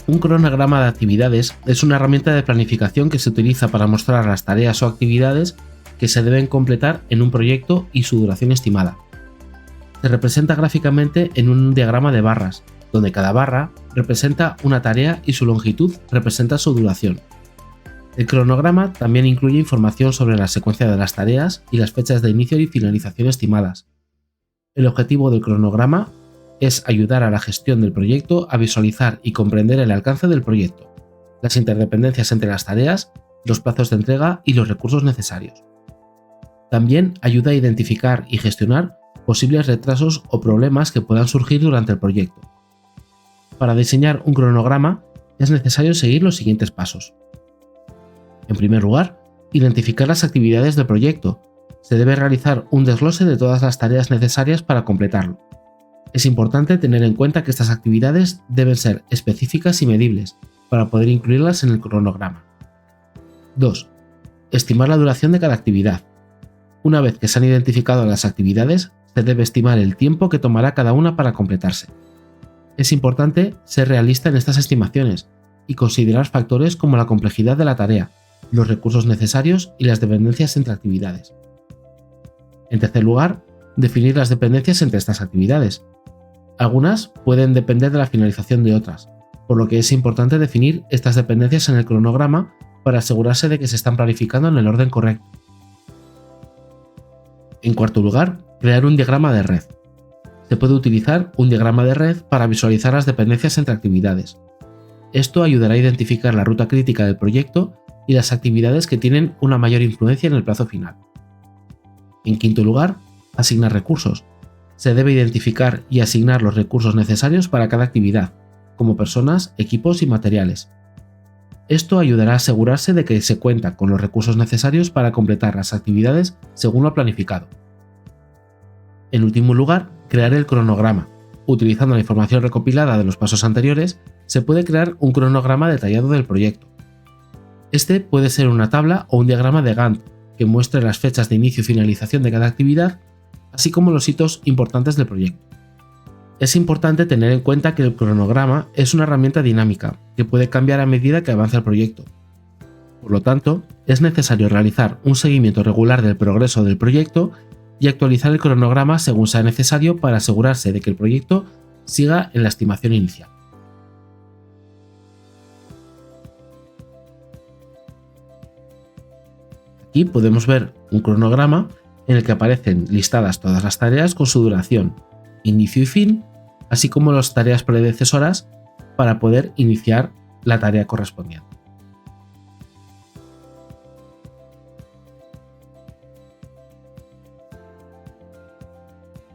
Un cronograma de actividades es una herramienta de planificación que se utiliza para mostrar las tareas o actividades que se deben completar en un proyecto y su duración estimada. Se representa gráficamente en un diagrama de barras, donde cada barra representa una tarea y su longitud representa su duración. El cronograma también incluye información sobre la secuencia de las tareas y las fechas de inicio y finalización estimadas. El objetivo del cronograma es ayudar a la gestión del proyecto a visualizar y comprender el alcance del proyecto, las interdependencias entre las tareas, los plazos de entrega y los recursos necesarios. También ayuda a identificar y gestionar posibles retrasos o problemas que puedan surgir durante el proyecto. Para diseñar un cronograma es necesario seguir los siguientes pasos. En primer lugar, identificar las actividades del proyecto. Se debe realizar un desglose de todas las tareas necesarias para completarlo. Es importante tener en cuenta que estas actividades deben ser específicas y medibles para poder incluirlas en el cronograma. 2. Estimar la duración de cada actividad. Una vez que se han identificado las actividades, se debe estimar el tiempo que tomará cada una para completarse. Es importante ser realista en estas estimaciones y considerar factores como la complejidad de la tarea, los recursos necesarios y las dependencias entre actividades. En tercer lugar, definir las dependencias entre estas actividades. Algunas pueden depender de la finalización de otras, por lo que es importante definir estas dependencias en el cronograma para asegurarse de que se están planificando en el orden correcto. En cuarto lugar, crear un diagrama de red. Se puede utilizar un diagrama de red para visualizar las dependencias entre actividades. Esto ayudará a identificar la ruta crítica del proyecto y las actividades que tienen una mayor influencia en el plazo final. En quinto lugar, asignar recursos. Se debe identificar y asignar los recursos necesarios para cada actividad, como personas, equipos y materiales. Esto ayudará a asegurarse de que se cuenta con los recursos necesarios para completar las actividades según lo planificado. En último lugar, crear el cronograma. Utilizando la información recopilada de los pasos anteriores, se puede crear un cronograma detallado del proyecto. Este puede ser una tabla o un diagrama de Gantt que muestre las fechas de inicio y finalización de cada actividad, así como los hitos importantes del proyecto. Es importante tener en cuenta que el cronograma es una herramienta dinámica que puede cambiar a medida que avanza el proyecto. Por lo tanto, es necesario realizar un seguimiento regular del progreso del proyecto y actualizar el cronograma según sea necesario para asegurarse de que el proyecto siga en la estimación inicial. Aquí podemos ver un cronograma en el que aparecen listadas todas las tareas con su duración, inicio y fin, así como las tareas predecesoras para poder iniciar la tarea correspondiente.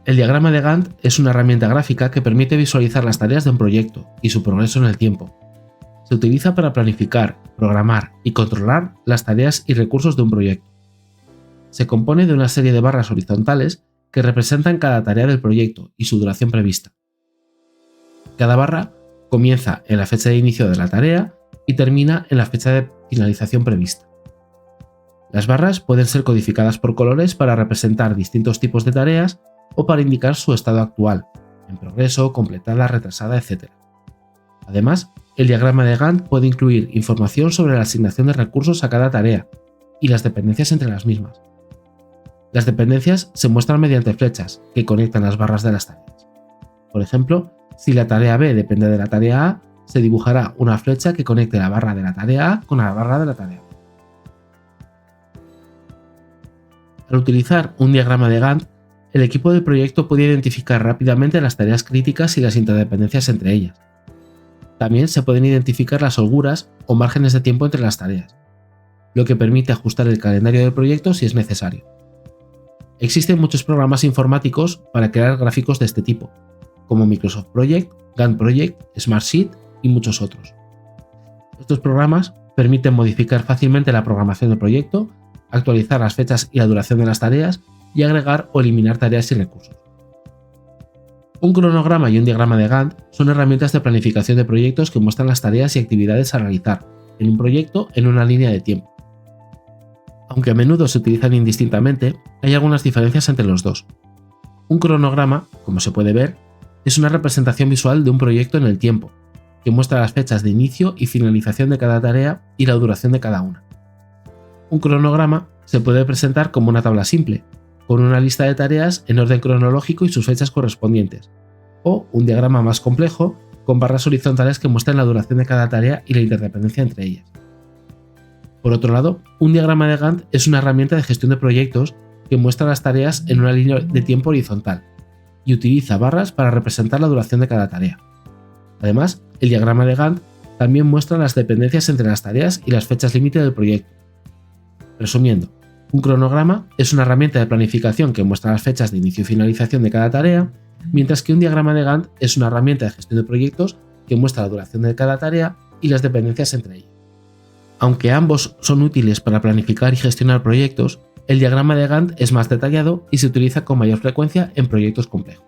El diagrama de Gantt es una herramienta gráfica que permite visualizar las tareas de un proyecto y su progreso en el tiempo. Se utiliza para planificar, programar y controlar las tareas y recursos de un proyecto. Se compone de una serie de barras horizontales que representan cada tarea del proyecto y su duración prevista. Cada barra comienza en la fecha de inicio de la tarea y termina en la fecha de finalización prevista. Las barras pueden ser codificadas por colores para representar distintos tipos de tareas o para indicar su estado actual, en progreso, completada, retrasada, etc. Además, el diagrama de Gantt puede incluir información sobre la asignación de recursos a cada tarea y las dependencias entre las mismas. Las dependencias se muestran mediante flechas que conectan las barras de las tareas. Por ejemplo, si la tarea B depende de la tarea A, se dibujará una flecha que conecte la barra de la tarea A con la barra de la tarea B. Al utilizar un diagrama de Gantt, el equipo del proyecto puede identificar rápidamente las tareas críticas y las interdependencias entre ellas. También se pueden identificar las holguras o márgenes de tiempo entre las tareas, lo que permite ajustar el calendario del proyecto si es necesario. Existen muchos programas informáticos para crear gráficos de este tipo, como Microsoft Project, Gantt Project, Smartsheet y muchos otros. Estos programas permiten modificar fácilmente la programación del proyecto, actualizar las fechas y la duración de las tareas y agregar o eliminar tareas y recursos. Un cronograma y un diagrama de Gantt son herramientas de planificación de proyectos que muestran las tareas y actividades a realizar en un proyecto en una línea de tiempo. Aunque a menudo se utilizan indistintamente, hay algunas diferencias entre los dos. Un cronograma, como se puede ver, es una representación visual de un proyecto en el tiempo, que muestra las fechas de inicio y finalización de cada tarea y la duración de cada una. Un cronograma se puede presentar como una tabla simple, con una lista de tareas en orden cronológico y sus fechas correspondientes, o un diagrama más complejo con barras horizontales que muestran la duración de cada tarea y la interdependencia entre ellas. Por otro lado, un diagrama de Gantt es una herramienta de gestión de proyectos que muestra las tareas en una línea de tiempo horizontal y utiliza barras para representar la duración de cada tarea. Además, el diagrama de Gantt también muestra las dependencias entre las tareas y las fechas límite del proyecto. Resumiendo, un cronograma es una herramienta de planificación que muestra las fechas de inicio y finalización de cada tarea, mientras que un diagrama de Gantt es una herramienta de gestión de proyectos que muestra la duración de cada tarea y las dependencias entre ellas. Aunque ambos son útiles para planificar y gestionar proyectos, el diagrama de Gantt es más detallado y se utiliza con mayor frecuencia en proyectos complejos.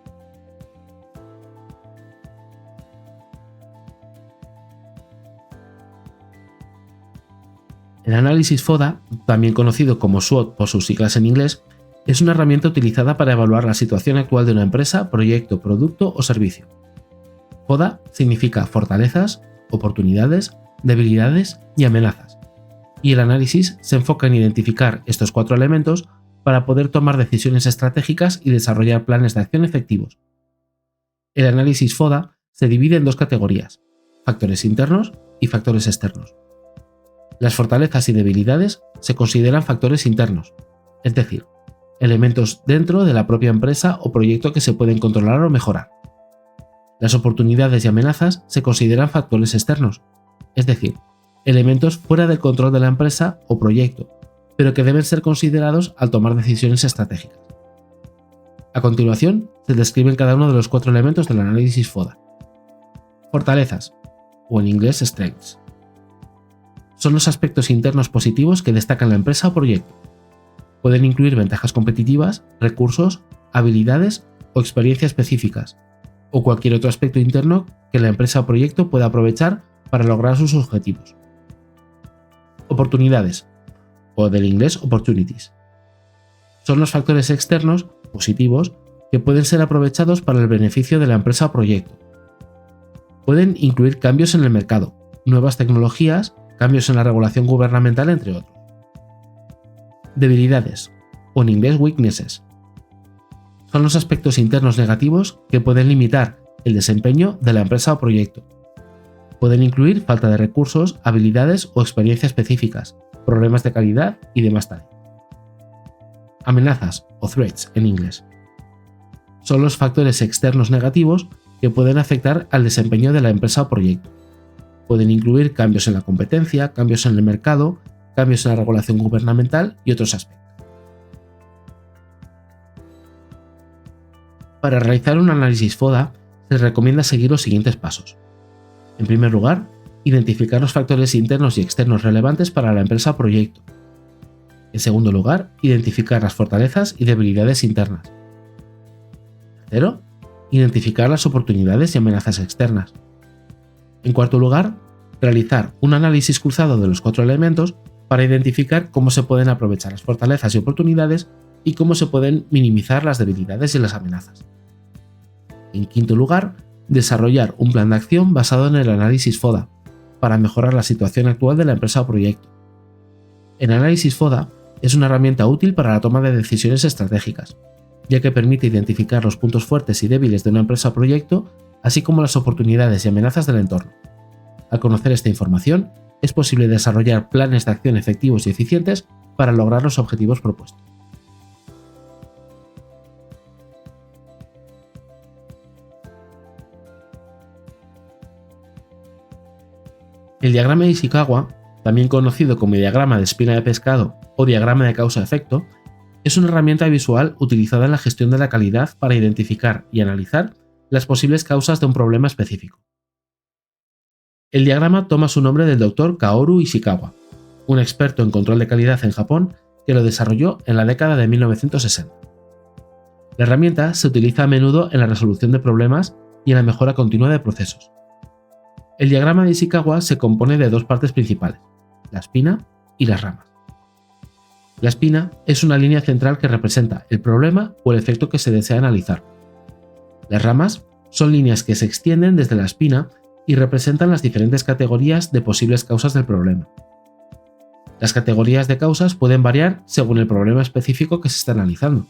El análisis FODA, también conocido como SWOT por sus siglas en inglés, es una herramienta utilizada para evaluar la situación actual de una empresa, proyecto, producto o servicio. FODA significa fortalezas, oportunidades, debilidades y amenazas, y el análisis se enfoca en identificar estos 4 elementos para poder tomar decisiones estratégicas y desarrollar planes de acción efectivos. El análisis FODA se divide en 2 categorías: factores internos y factores externos. Las fortalezas y debilidades se consideran factores internos, es decir, elementos dentro de la propia empresa o proyecto que se pueden controlar o mejorar. Las oportunidades y amenazas se consideran factores externos, es decir, elementos fuera del control de la empresa o proyecto, pero que deben ser considerados al tomar decisiones estratégicas. A continuación, se describen cada uno de los 4 elementos del análisis FODA. Fortalezas, o en inglés strengths. Son los aspectos internos positivos que destacan la empresa o proyecto. Pueden incluir ventajas competitivas, recursos, habilidades o experiencias específicas, o cualquier otro aspecto interno que la empresa o proyecto pueda aprovechar para lograr sus objetivos. Oportunidades, o del inglés opportunities. Son los factores externos, positivos, que pueden ser aprovechados para el beneficio de la empresa o proyecto. Pueden incluir cambios en el mercado, nuevas tecnologías, cambios en la regulación gubernamental, entre otros. Debilidades, o en inglés weaknesses. Son los aspectos internos negativos que pueden limitar el desempeño de la empresa o proyecto. Pueden incluir falta de recursos, habilidades o experiencias específicas, problemas de calidad y demás tal. Amenazas, o threats en inglés. Son los factores externos negativos que pueden afectar al desempeño de la empresa o proyecto. Pueden incluir cambios en la competencia, cambios en el mercado, cambios en la regulación gubernamental y otros aspectos. Para realizar un análisis FODA, se recomienda seguir los siguientes pasos. En primer lugar, identificar los factores internos y externos relevantes para la empresa o proyecto. En segundo lugar, identificar las fortalezas y debilidades internas. Tercero, identificar las oportunidades y amenazas externas. En cuarto lugar, realizar un análisis cruzado de los 4 elementos para identificar cómo se pueden aprovechar las fortalezas y oportunidades y cómo se pueden minimizar las debilidades y las amenazas. En quinto lugar, desarrollar un plan de acción basado en el análisis FODA para mejorar la situación actual de la empresa o proyecto. El análisis FODA es una herramienta útil para la toma de decisiones estratégicas, ya que permite identificar los puntos fuertes y débiles de una empresa o proyecto, así como las oportunidades y amenazas del entorno. Al conocer esta información, es posible desarrollar planes de acción efectivos y eficientes para lograr los objetivos propuestos. El diagrama de Ishikawa, también conocido como diagrama de espina de pescado o diagrama de causa-efecto, es una herramienta visual utilizada en la gestión de la calidad para identificar y analizar las posibles causas de un problema específico. El diagrama toma su nombre del Dr. Kaoru Ishikawa, un experto en control de calidad en Japón que lo desarrolló en la década de 1960. La herramienta se utiliza a menudo en la resolución de problemas y en la mejora continua de procesos. El diagrama de Ishikawa se compone de 2 partes principales, la espina y las ramas. La espina es una línea central que representa el problema o el efecto que se desea analizar. Las ramas son líneas que se extienden desde la espina y representan las diferentes categorías de posibles causas del problema. Las categorías de causas pueden variar según el problema específico que se está analizando.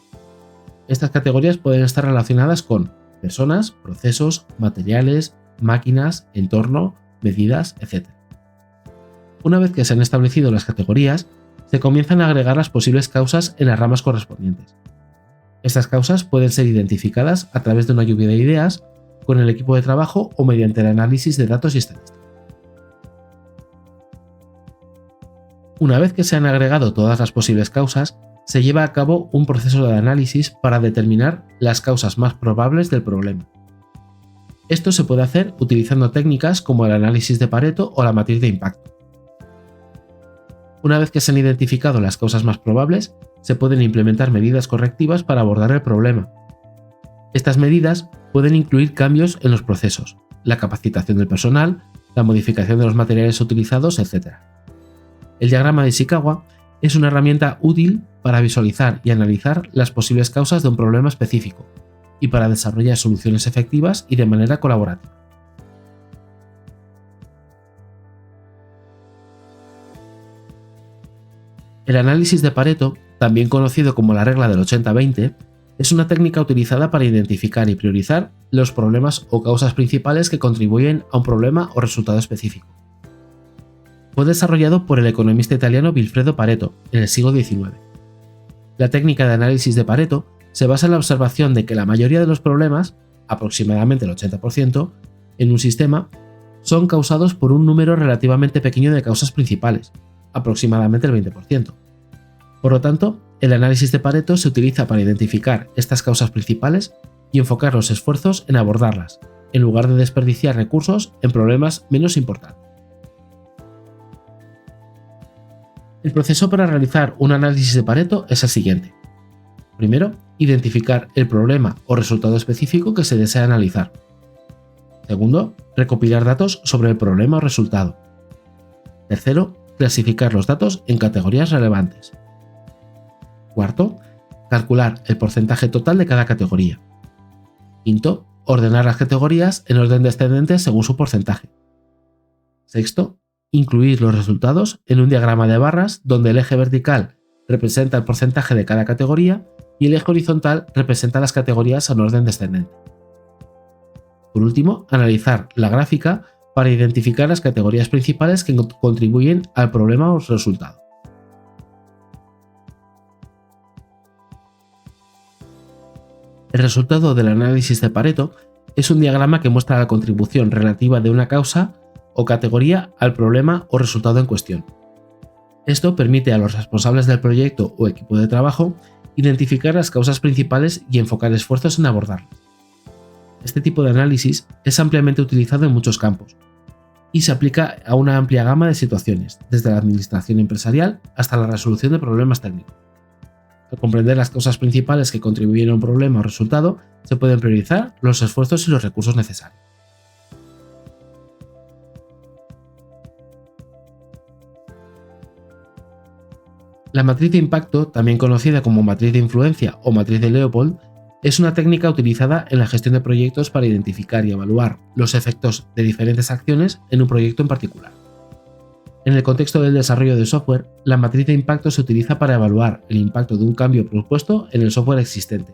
Estas categorías pueden estar relacionadas con personas, procesos, materiales, máquinas, entorno, medidas, etc. Una vez que se han establecido las categorías, se comienzan a agregar las posibles causas en las ramas correspondientes. Estas causas pueden ser identificadas a través de una lluvia de ideas, con el equipo de trabajo o mediante el análisis de datos y estadísticas. Una vez que se han agregado todas las posibles causas, se lleva a cabo un proceso de análisis para determinar las causas más probables del problema. Esto se puede hacer utilizando técnicas como el análisis de Pareto o la matriz de impacto. Una vez que se han identificado las causas más probables, se pueden implementar medidas correctivas para abordar el problema. Estas medidas pueden incluir cambios en los procesos, la capacitación del personal, la modificación de los materiales utilizados, etc. El diagrama de Ishikawa es una herramienta útil para visualizar y analizar las posibles causas de un problema específico y para desarrollar soluciones efectivas y de manera colaborativa. El análisis de Pareto, también conocido como la regla del 80-20, es una técnica utilizada para identificar y priorizar los problemas o causas principales que contribuyen a un problema o resultado específico. Fue desarrollado por el economista italiano Vilfredo Pareto en el siglo XIX. La técnica de análisis de Pareto se basa en la observación de que la mayoría de los problemas, aproximadamente el 80%, en un sistema, son causados por un número relativamente pequeño de causas principales, aproximadamente el 20%. Por lo tanto, el análisis de Pareto se utiliza para identificar estas causas principales y enfocar los esfuerzos en abordarlas, en lugar de desperdiciar recursos en problemas menos importantes. El proceso para realizar un análisis de Pareto es el siguiente. Primero, identificar el problema o resultado específico que se desea analizar. Segundo, recopilar datos sobre el problema o resultado. Tercero, clasificar los datos en categorías relevantes. Cuarto, calcular el porcentaje total de cada categoría. Quinto, ordenar las categorías en orden descendente según su porcentaje. Sexto, incluir los resultados en un diagrama de barras donde el eje vertical representa el porcentaje de cada categoría y el eje horizontal representa las categorías en orden descendente. Por último, analizar la gráfica para identificar las categorías principales que contribuyen al problema o resultado. El resultado del análisis de Pareto es un diagrama que muestra la contribución relativa de una causa o categoría al problema o resultado en cuestión. Esto permite a los responsables del proyecto o equipo de trabajo identificar las causas principales y enfocar esfuerzos en abordarlas. Este tipo de análisis es ampliamente utilizado en muchos campos y se aplica a una amplia gama de situaciones, desde la administración empresarial hasta la resolución de problemas técnicos. Al comprender las causas principales que contribuyen a un problema o resultado, se pueden priorizar los esfuerzos y los recursos necesarios. La matriz de impacto, también conocida como matriz de influencia o matriz de Leopold, es una técnica utilizada en la gestión de proyectos para identificar y evaluar los efectos de diferentes acciones en un proyecto en particular. En el contexto del desarrollo de software, la matriz de impacto se utiliza para evaluar el impacto de un cambio propuesto en el software existente.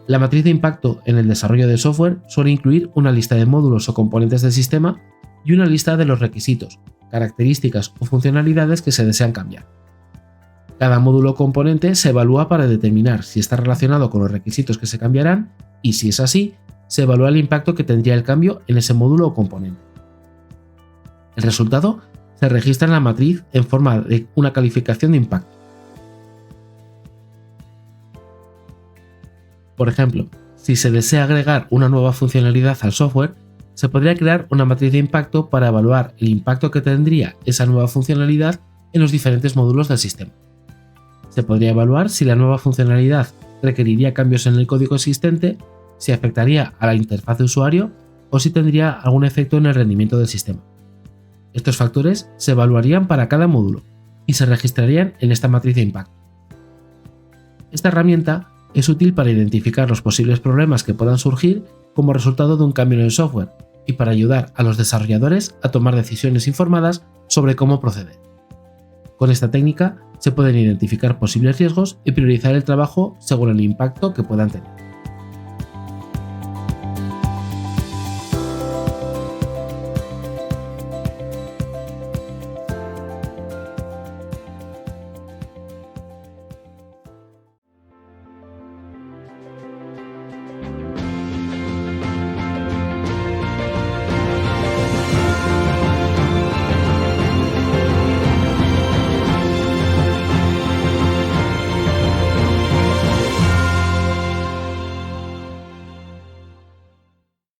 La matriz de impacto en el desarrollo de software suele incluir una lista de módulos o componentes del sistema y una lista de los requisitos, características o funcionalidades que se desean cambiar. Cada módulo o componente se evalúa para determinar si está relacionado con los requisitos que se cambiarán y, si es así, se evalúa el impacto que tendría el cambio en ese módulo o componente. El resultado se registra en la matriz en forma de una calificación de impacto. Por ejemplo, si se desea agregar una nueva funcionalidad al software, se podría crear una matriz de impacto para evaluar el impacto que tendría esa nueva funcionalidad en los diferentes módulos del sistema. Se podría evaluar si la nueva funcionalidad requeriría cambios en el código existente, si afectaría a la interfaz de usuario o si tendría algún efecto en el rendimiento del sistema. Estos factores se evaluarían para cada módulo y se registrarían en esta matriz de impacto. Esta herramienta es útil para identificar los posibles problemas que puedan surgir como resultado de un cambio en el software y para ayudar a los desarrolladores a tomar decisiones informadas sobre cómo proceder. Con esta técnica se pueden identificar posibles riesgos y priorizar el trabajo según el impacto que puedan tener.